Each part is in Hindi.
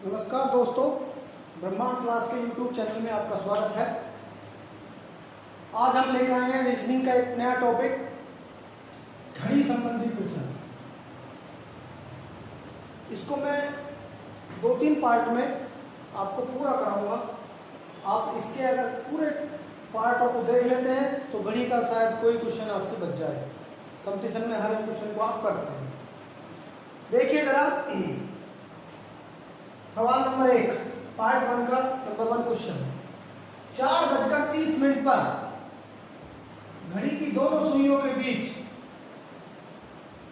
नमस्कार दोस्तों, ब्रह्मांड क्लास के यूट्यूब चैनल में आपका स्वागत है। आज हम लेकर आए हैं रीजनिंग का एक नया टॉपिक, घड़ी संबंधी प्रश्न। इसको मैं 2-3 पार्ट में आपको पूरा कराऊंगा। आप इसके अगर पूरे पार्टों को देख लेते हैं तो घड़ी का शायद कोई क्वेश्चन आपसे बच जाए। कंपटीशन में हर क्वेश्चन को आप करते हैं। देखिए जरा, सवाल नंबर 1, पार्ट 1 का नंबर 1 क्वेश्चन। 4:30 पर घड़ी की दोनों सुइयों के बीच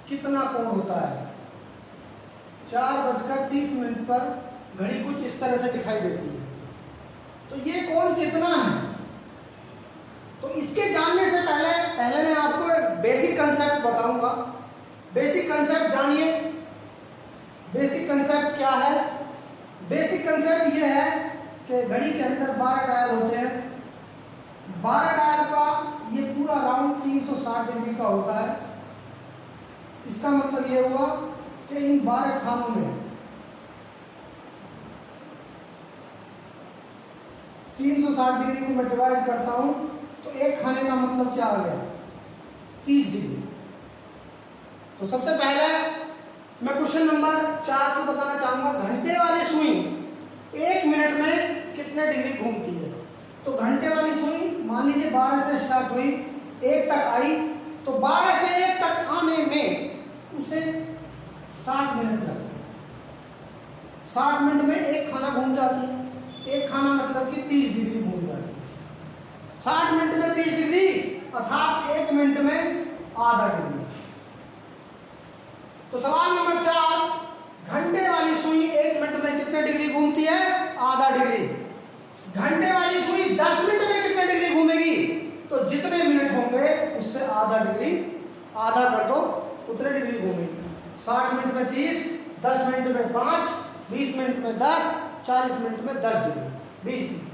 कितना कोण होता है? 4:30 पर घड़ी कुछ इस तरह से दिखाई देती है, तो ये कोण कितना है? तो इसके जानने से पहले मैं आपको एक बेसिक कंसेप्ट बताऊंगा। बेसिक कंसेप्ट जानिए। बेसिक कंसेप्ट क्या है? बेसिक कंसेप्ट ये है कि घड़ी के अंदर 12 डायल होते हैं। 12 डायल का ये पूरा राउंड 360 डिग्री का होता है। इसका मतलब ये हुआ कि इन 12 खानों में 360 डिग्री को मैं डिवाइड करता हूं तो एक खाने का मतलब क्या आ गया? 30 डिग्री। तो सबसे पहले मैं क्वेश्चन नंबर 4 को बताना चाहूंगा। घंटे वाली सुई 1 मिनट में कितने डिग्री घूमती है? तो घंटे वाली सुई मान लीजिए 12 से स्टार्ट हुई, 1 तक आई, तो 12 से 1 तक आने में उसे 60 मिनट लगते हैं। 60 मिनट में एक खाना घूम जाती है। एक खाना मतलब कि 30 डिग्री घूम जाती है। 60 मिनट में 30 डिग्री अर्थात 1 मिनट में आधा डिग्री। तो सवाल नंबर 4, घंटे वाली सुई 1 मिनट में कितने डिग्री घूमती है? आधा डिग्री। घंटे वाली सुई 10 मिनट में कितने डिग्री घूमेगी? तो जितने मिनट होंगे उससे आधा डिग्री आधा कर दो, उतने डिग्री घूमेगी। 60 मिनट में 30, 10 मिनट में 5, 20 मिनट में 10, 40 मिनट में 10 डिग्री, 20 डिग्री।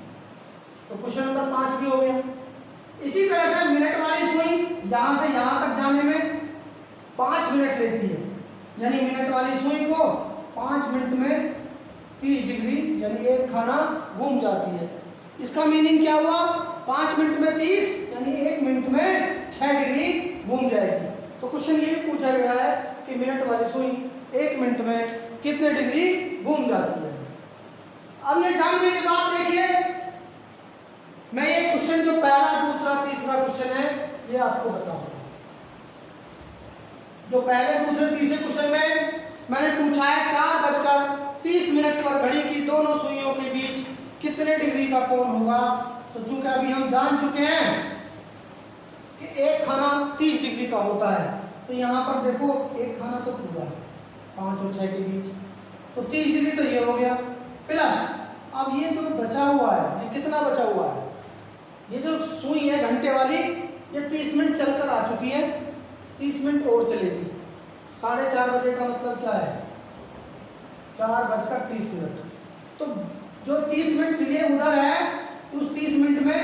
तो क्वेश्चन नंबर 5 भी हो गया। इसी तरह से मिनट वाली सुई यहां से यहां तक जाने में 5 मिनट लेती है, यानी मिनट वाली सुई को 5 मिनट में 30 डिग्री यानी एक खाना घूम जाती है। इसका मीनिंग क्या हुआ? 5 मिनट में 30 यानी 1 मिनट में 6 डिग्री घूम जाएगी। तो क्वेश्चन ये पूछा गया है कि मिनट वाली सुई 1 मिनट में कितने डिग्री घूम जाती है। अब ये जानने के बाद देखिए, मैं ये क्वेश्चन जो पहला, दूसरा, तीसरा क्वेश्चन है ये आपको बताऊंगा। जो पहले, दूसरे, तीसरे क्वेश्चन में मैंने पूछा है 4:30 पर घड़ी की दोनों सुइयों के बीच कितने डिग्री का कोण होगा। तो चूंकि अभी हम जान चुके हैं कि एक खाना 30 डिग्री का होता है, तो यहां पर देखो एक खाना तो पूरा 5 और 6 के बीच, तो 30 डिग्री तो ये हो गया। प्लस अब ये जो बचा हुआ है, ये कितना बचा हुआ है? ये जो सुई है घंटे वाली, ये 30 मिनट चलकर आ चुकी है, 30 मिनट और चलेगी। 4:30 बजे का मतलब क्या है? 4:30। तो जो 30 मिनट डिले उधर है, उस 30 मिनट में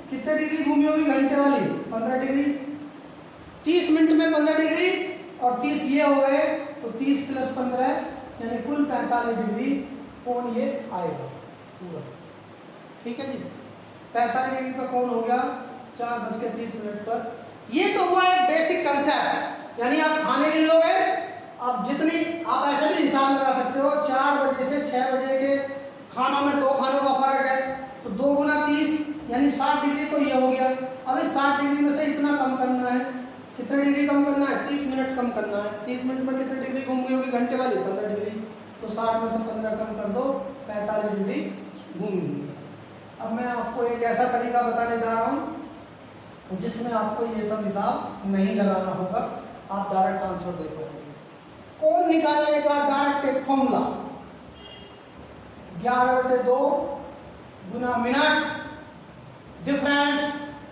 कितने डिग्री घूमी होगी घंटे वाली? 15 डिग्री। 30 मिनट में 15 डिग्री और 30 ये हो गए, तो 30 + 15 यानी कुल 45 डिग्री कोण ये आएगा पूरा। ठीक है जी, 45 डिग्री का कोण हो गया 4:30 पर। ये तो हुआ एक बेसिक कंसेप्ट, यानी आप खाने ले लोगे। अब जितनी आप ऐसे भी हिसाब लगा सकते हो, 4 बजे से 6 बजे के खानों में 2 खानों का फर्क है, तो 2 × 30 यानी 60 डिग्री तो ये हो गया। अब इस 60 डिग्री में से इतना कम करना है। कितने डिग्री कम करना है? 30 मिनट कम करना है। 30 मिनट में कितने डिग्री घूम गई होगी घंटे वाली? 15 डिग्री। तो 60 में से 15 कम कर दो, 45 डिग्री घूम गई। अब मैं आपको एक ऐसा तरीका बताने जा रहा हूं जिसमें आपको ये सब हिसाब नहीं लगाना होगा, आप डायरेक्ट आंसर दे पाओगे। कोण निकालने का डायरेक्ट एक फॉर्मूला, 11/2 गुना मिनट डिफरेंस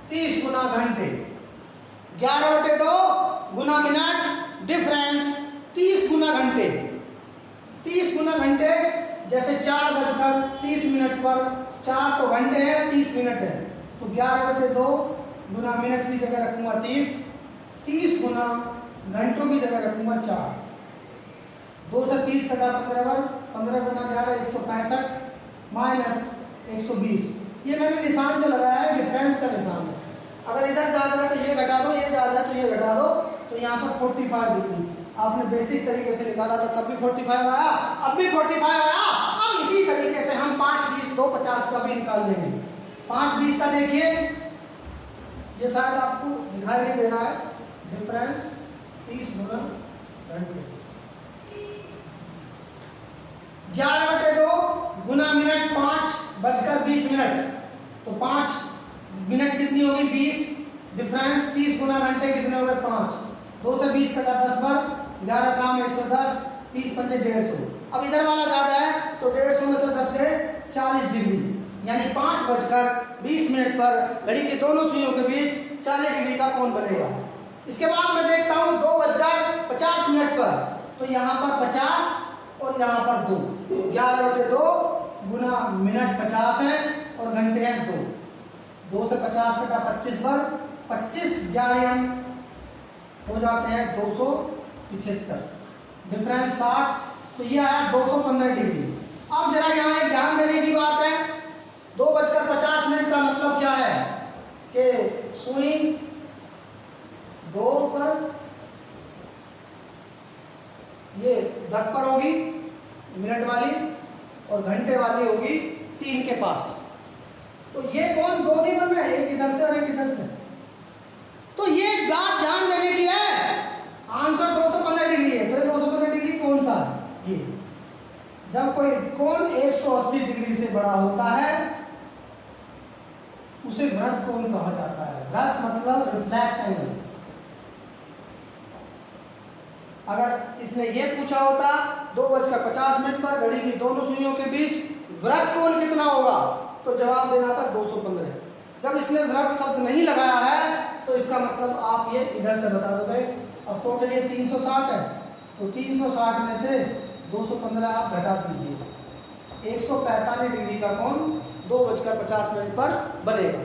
30 गुना घंटे। 11/2 गुना मिनट डिफरेंस 30 गुना घंटे। 30 गुना घंटे, जैसे 4:30 पर 4 तो घंटे है, 30 मिनट है, तो 11/2 गुना मिनट की जगह रखूंगा 30, 30 गुना घंटों की जगह रखूंगा 4। 2 से 30 कटा 15 गुना 11 165। 165 माइनस 120। ये मैंने निशान जो लगाया है डिफरेंस का निशान है। अगर इधर ज़्यादा है तो ये घटा दो, ये ज़्यादा है तो ये घटा दो, तो यहाँ पर 45 डिग्री आपने बेसिक तरीके से निकाला था, तब भी 45 आया, अब भी 45 आया। अब इसी तरीके से हम 5 20 2 50 का भी निकाल लेंगे। 5 20 का देखिए, ये शायद आपको दिखाई नहीं दे रहा है डिफरेंस 30 गुना घंटे, 11/2 गुना मिनट 5:20। तो 5 मिनट कितनी होगी 20, डिफरेंस 30 गुना घंटे कितने हो गए 5, 2 से 20 कटा 10 बार, 11 काम 110, 30 पंजे 150। अब इधर वाला ज्यादा है तो 150 में से 10 गए 40 डिग्री, यानी 5:20 पर घड़ी के दोनों सुइयों के बीच 40 डिग्री का कोण बनेगा। इसके बाद मैं देखता हूँ 2:50 पर, तो यहाँ पर 50 और यहाँ पर 2, 11/2 गुना मिनट 50 है और घंटे हैं 2, 2 से 50 कटा 25 बार, 25 11 हो जाते हैं 275, डिफरेंस 60, तो ये आया 215 डिग्री। अब जरा यहाँ एक ध्यान देने की बात है, 2:50 का मतलब क्या है कि सुई 2 पर, ये 10 पर होगी मिनट वाली और घंटे वाली होगी 3 के पास। तो ये कौन दो नहीं बन रहा है, एक इधर से और एक इधर से। तो ये बात ध्यान देने की है, आंसर 215 डिग्री है, तो 215 डिग्री कौन सा है? ये जब कोई कोण 180 डिग्री से बड़ा होता है उसे वृत्त कोण कहा जाता है। वृत्त मतलब रिफ्लेक्स एंगल। अगर इसने ये पूछा होता 2:50 पर घड़ी की दोनों सुइयों के बीच वृत्त कोण कितना होगा, तो जवाब देना था 215। जब इसने वृत्त शब्द नहीं लगाया है तो इसका मतलब आप ये इधर से बता दोगे। अब टोटल ये 360 है, तो 360 में से 215 आप घटा दीजिए, 145 डिग्री का कोण 2:50 पर बनेगा,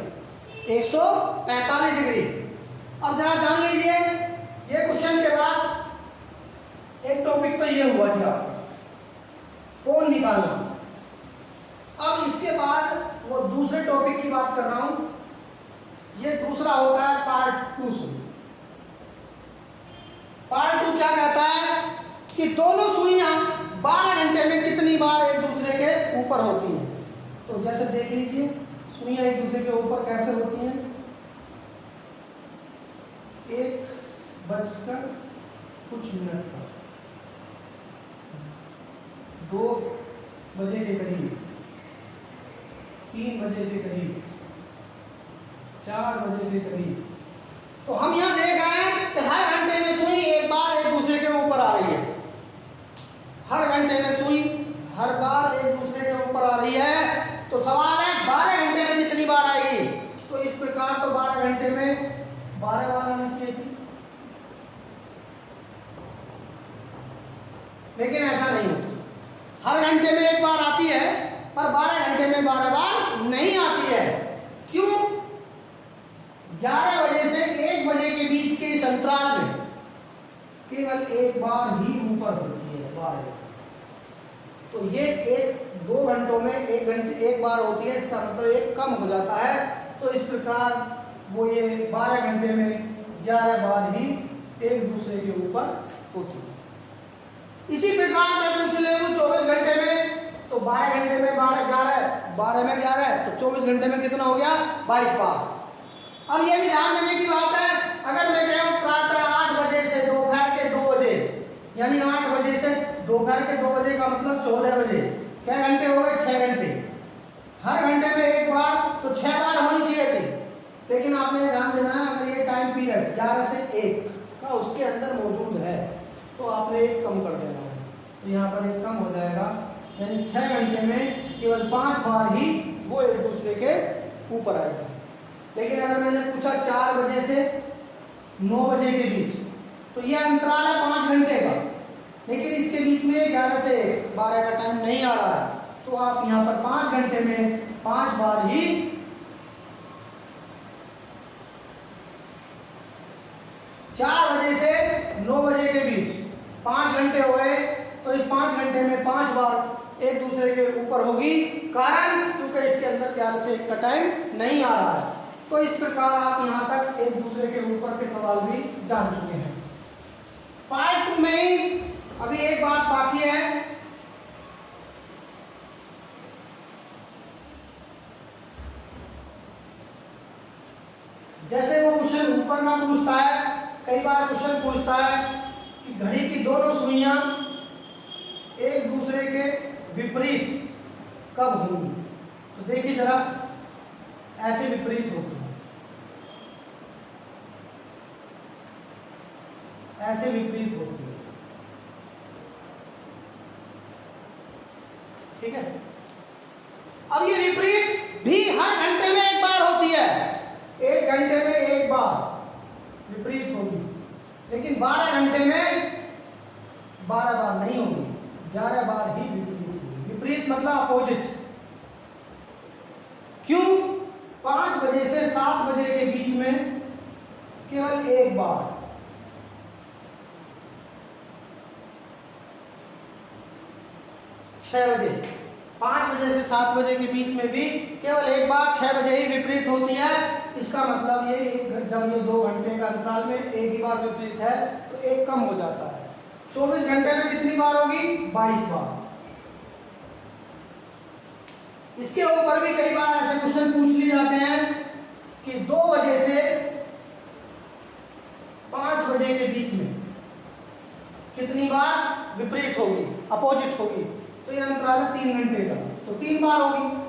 145 डिग्री। अब जरा जान लीजिए, ये क्वेश्चन के बाद एक टॉपिक तो ये हुआ जी आपका कोण निकालना। अब इसके बाद वो दूसरे टॉपिक की बात कर रहा हूं, ये दूसरा होता है पार्ट 2 से। पार्ट 2 क्या कहता है कि दोनों सुइयां 12 घंटे में कितनी बार एक दूसरे के ऊपर होती हैं। तो जैसे देख लीजिए सुइयां एक दूसरे के ऊपर कैसे होती हैं, 1 कुछ मिनट पर, 2 बजे के करीब, 3 बजे के करीब, 4 बजे के करीब। तो हम यहां देख रहे हैं कि हर घंटे में सुई एक बार एक दूसरे के ऊपर आ रही है, हर घंटे में सुई हर बार एक दूसरे के ऊपर आ रही है। तो सवाल है 12 घंटे में कितनी बार आएगी, तो इस प्रकार तो 12 घंटे में 12 बार आनी चाहिए थी, लेकिन ऐसा नहीं होता। हर घंटे में एक बार आती है पर 12 घंटे में 12 बार नहीं आती है। क्यों? 11 बजे से 1 बजे के बीच के इस अंतराल में केवल एक बार ही ऊपर होती है 12। तो ये 1-2 घंटों में एक बार होती है, इसका मतलब एक कम हो जाता है। तो इस प्रकार वो ये 12 घंटे में 11 बार ही एक दूसरे के ऊपर होती है। इसी प्रकार मैं पूछ ले 24 घंटे में, तो 12 घंटे में 12 में 11 तो 24 घंटे में कितना हो गया 22 बार। अब ये भी ध्यान देने की बात है, अगर मैं कहूं प्रातः 8 बजे से दोपहर के 2 बजे, यानी 8 बजे से दोपहर के 2 बजे का मतलब 14 बजे, क्या घंटे हो गए 6 घंटे। हर घंटे में एक बार तो 6 बार होनी चाहिए थी, लेकिन आपने ध्यान देना है अगर ये टाइम पीरियड 11 से 1 का उसके अंदर मौजूद है तो आपने एक कम कर देना है, तो यहाँ पर एक कम हो जाएगा, यानी 6 घंटे में केवल 5 बार ही वो एक दूसरे के ऊपर आएगा। लेकिन अगर मैंने पूछा 4 बजे से 9 बजे के बीच, तो यह अंतराल है 5 घंटे का, लेकिन इसके बीच में 11 से 12 का टाइम नहीं आ रहा है, तो आप यहाँ पर 5 घंटे में 5 बार ही 4 बजे से 9 बजे के बीच 5 घंटे हो गए, तो इस 5 घंटे में 5 बार एक दूसरे के ऊपर होगी, कारण क्योंकि इसके अंदर 11 से 1 का टाइम नहीं आ रहा है। तो इस प्रकार आप यहाँ तक एक दूसरे के ऊपर के सवाल भी जान चुके हैं। पार्ट 2 में अभी एक बात बाकी है, जैसे वो क्वेश्चन ऊपर का पूछता है, कई बार क्वेश्चन पूछता है कि घड़ी की दोनों सुइयां एक दूसरे के विपरीत कब होंगी। तो देखिए जरा, ऐसे विपरीत होती है, ऐसे विपरीत होती है, ठीक है। अब ये विपरीत भी हर घंटे में एक बार होती है, 1 घंटे में एक बार विपरीत होगी, लेकिन 12 घंटे में 12 बार नहीं होगी, 11 बार ही विपरीत होगी। विपरीत मतलब अपोजिट। क्यों? 5 बजे से 7 बजे के बीच में केवल एक बार, 6 बजे, 5 बजे से 7 बजे के बीच में भी केवल एक बार 6 बजे ही विपरीत होती है। इसका मतलब ये जब ये 2 घंटे का अंतराल में एक ही बार विपरीत है तो एक कम हो जाता है। 24 घंटे में कितनी बार होगी? 22 बार। इसके ऊपर भी कई बार ऐसे क्वेश्चन पूछ लिए जाते हैं कि 2 बजे से 5 बजे के बीच में कितनी बार विपरीत होगी, अपोजिट होगी। तो ये अंतराल है 3 घंटे का, तो 3 बार होगी।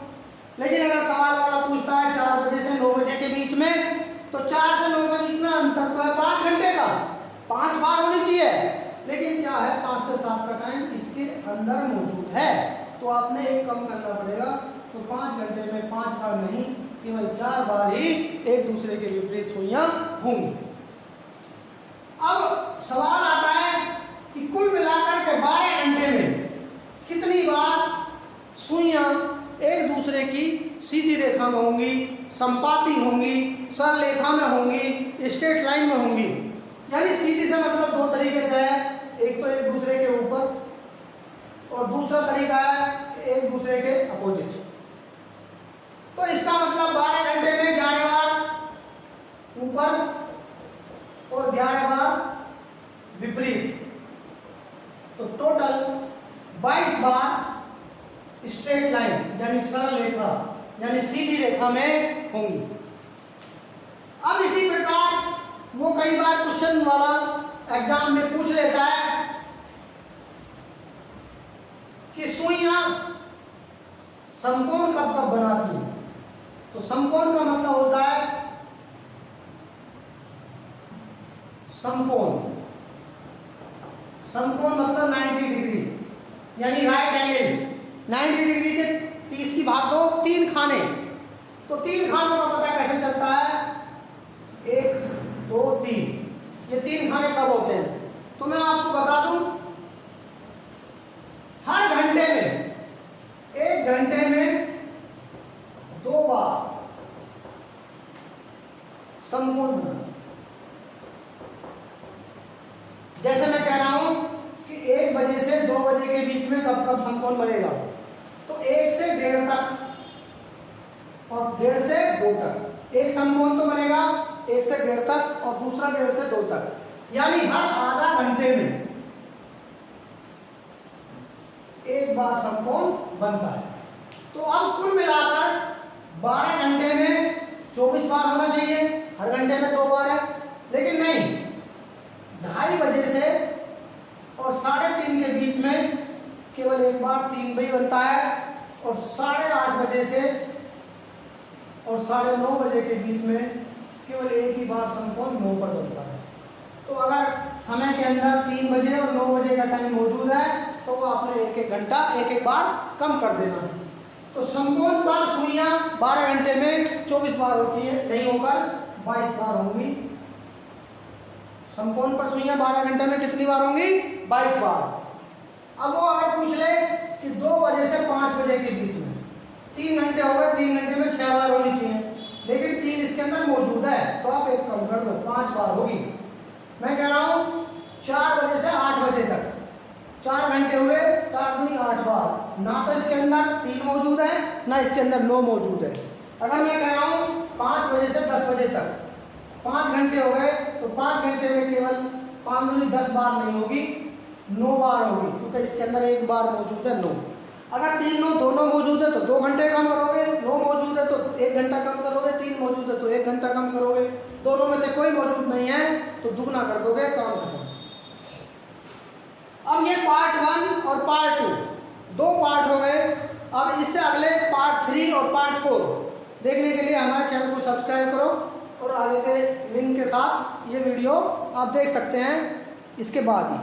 लेकिन अगर सवाल वाला पूछता है 4 बजे से 9 बजे के बीच में, तो 4 से 9 के बीच में अंतर तो है 5 घंटे का, 5 बार होनी चाहिए। लेकिन क्या है, 5 से 7 का टाइम इसके अंदर मौजूद है, तो आपने एक कम करना पड़ेगा। तो 5 घंटे में 5 बार नहीं, केवल 4 बार ही एक दूसरे के विपरीत सुइयां होंगी। अब सवाल आता है कि कुल मिलाकर के 12 घंटे में कितनी बार सुइयां एक दूसरे की सीधी रेखा में होंगी, संपाती होंगी, सरल रेखा में होंगी, स्ट्रेट लाइन में होंगी। यानी सीधी से मतलब 2 तरीके से है, एक तो एक दूसरे के ऊपर और दूसरा तरीका है एक दूसरे के अपोजिट। तो इसका मतलब 12 घंटे में 11 बार ऊपर और 11 बार विपरीत, तो टोटल 22 बार स्ट्रेट लाइन यानी सरल रेखा यानी सीधी रेखा में होंगी। अब इसी प्रकार वो कई बार क्वेश्चन वाला एग्जाम में पूछ लेता है कि सुइयां समकोण कब कब बनाती हैं। तो समकोण का मतलब होता है समकोण, समकोण मतलब 90 डिग्री यानी राइट एंगल। 90 डिग्री के 30 की भाग दो 3 खाने, तो 3 खानों का पता कैसे चलता है? 1 2 3, ये 3 खाने कब होते हैं? तो मैं आपको बता दूं, हर घंटे में 1 घंटे में 2 बार समकोण बना। जैसे मैं कह रहा हूं कि 1 बजे से 2 बजे के बीच में कब कब समकोण बनेगा, तो 1 से 1.5 तक और 1.5 से 2 तक एक समकोण तो बनेगा, 1 से 1.5 तक और दूसरा 1.5 से 2 तक। यानी हर आधा घंटे में एक बार समकोण बनता है। तो अब कुल मिलाकर 12 घंटे में 24 बार होना चाहिए, हर घंटे में 2 बार है। लेकिन नहीं, 2:30 बजे से और 3:30 के बीच में केवल एक बार 3 बजे बनता है, और 8:30 बजे से और 9:30 बजे के बीच में केवल एक ही बार समकोण 9 पर बनता है। तो अगर समय के अंदर 3 बजे और 9 बजे का टाइम मौजूद है तो वो आपने 1-1 घंटा 1-1 बार कम कर देना है। तो समकोण पर सुइयां 12 घंटे में 24 बार होती है, नहीं होकर 22 बार होंगी। समकोण पर सुइयां 12 घंटे में कितनी बार होंगी? 22 बार। अब वो अगर पूछ ले कि 2 बजे से 5 बजे के बीच में 3 घंटे हो गए, 3 घंटे में 6 बार होनी चाहिए, लेकिन 3 इसके अंदर मौजूद है, तो आप एक कम कर लो, 5 बार होगी। मैं कह रहा हूं 4 बजे से 8 बजे तक 4 घंटे हुए, 4 दूनी 8 बार, ना तो इसके अंदर 3 मौजूद है ना इसके अंदर 9 मौजूद है। अगर मैं कह रहा हूँ 5 बजे से 10 बजे तक 5 घंटे हो गए, तो 5 घंटे में केवल 5 दूनी 10 बार नहीं होगी, 9 बार होगी, क्योंकि इसके अंदर 1 बार मौजूद है 9। अगर 3 9 दोनों मौजूद है तो 2 घंटे कम करोगे, 9 मौजूद है तो 1 घंटा कम करोगे, 3 मौजूद है तो 1 घंटा कम करोगे, दोनों में से कोई मौजूद नहीं है तो दुगना कर दोगे, काम खत्म। अब ये पार्ट 1 और पार्ट 2 2 पार्ट हो गए। अब इससे अगले पार्ट 3 और पार्ट 4 देखने के लिए हमारे चैनल को सब्सक्राइब करो और आगे के लिंक के साथ ये वीडियो आप देख सकते हैं इसके बाद ही।